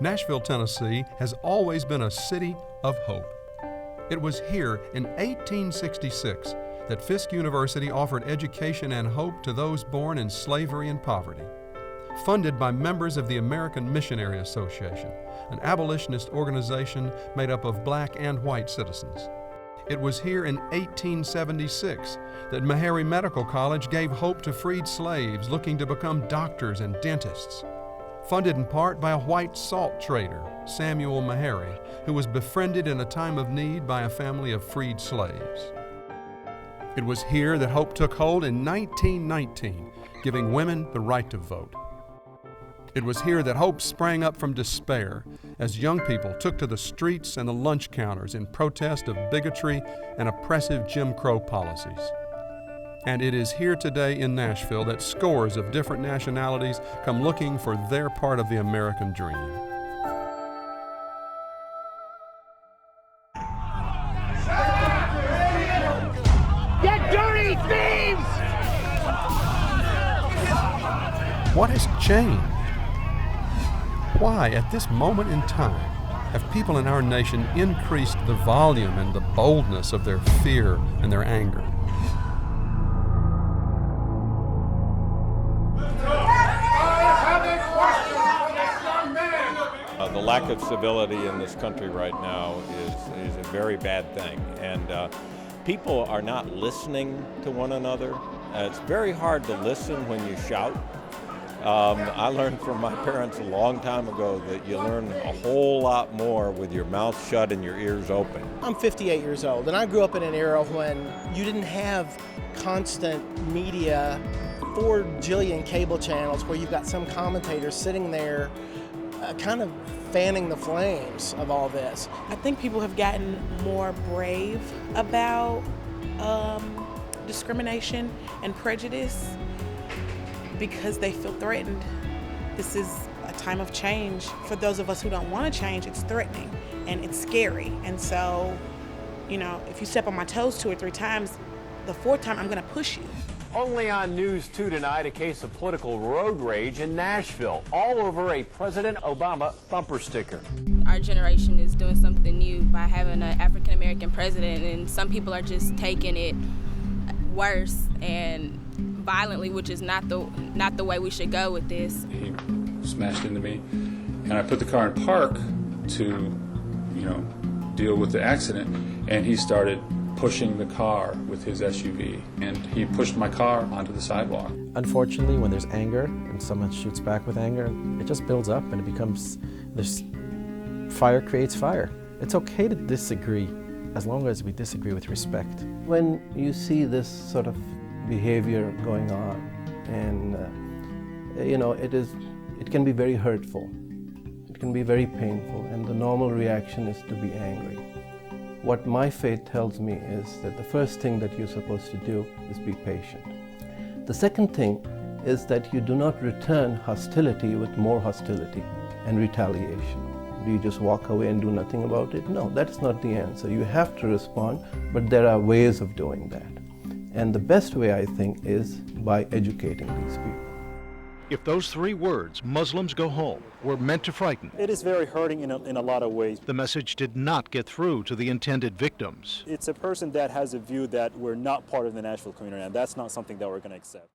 Nashville, Tennessee has always been a city of hope. It was here in 1866 that Fisk University offered education and hope to those born in slavery and poverty. Funded by members of the American Missionary Association, an abolitionist organization made up of black and white citizens. It was here in 1876 that Meharry Medical College gave hope to freed slaves looking to become doctors and dentists. Funded in part by a white salt trader, Samuel Meharry, who was befriended in a time of need by a family of freed slaves. It was here that hope took hold in 1919, giving women the right to vote. It was here that hope sprang up from despair as young people took to the streets and the lunch counters in protest of bigotry and oppressive Jim Crow policies. And it is here today in Nashville that scores of different nationalities come looking for their part of the American dream. Get dirty, thieves! What has changed? Why, at this moment in time, have people in our nation increased the volume and the boldness of their fear and their anger? The lack of civility in this country right now is a very bad thing, and people are not listening to one another. It's very hard to listen when you shout. I learned from my parents a long time ago that you learn a whole lot more with your mouth shut and your ears open. I'm 58 years old, and I grew up in an era when you didn't have constant media, 4 jillion cable channels where you've got some commentator sitting there kind of fanning the flames of all this. I think people have gotten more brave about discrimination and prejudice because they feel threatened. This is a time of change. For those of us who don't want to change, it's threatening and it's scary. And so, you know, if you step on my toes 2 or 3 times, the 4th time I'm gonna push you. Only on News 2 tonight, a case of political road rage in Nashville, all over a President Obama bumper sticker. Our generation is doing something new by having an African-American president, and some people are just taking it worse and violently, which is not the way we should go with this. He smashed into me, and I put the car in park to, deal with the accident, and he started pushing the car with his SUV, and he pushed my car onto the sidewalk. Unfortunately, when there's anger and someone shoots back with anger, it just builds up and it becomes, fire creates fire. It's okay to disagree as long as we disagree with respect. When you see this sort of behavior going on, and it can be very hurtful, it can be very painful, and the normal reaction is to be angry. What my faith tells me is that the first thing that you're supposed to do is be patient. The second thing is that you do not return hostility with more hostility and retaliation. Do you just walk away and do nothing about it? No, that's not the answer. You have to respond, but there are ways of doing that. And the best way, I think, is by educating these people. If those 3 words, Muslims go home, were meant to frighten, it is very hurting in a lot of ways. The message did not get through to the intended victims. It's a person that has a view that we're not part of the Nashville community, and that's not something that we're going to accept.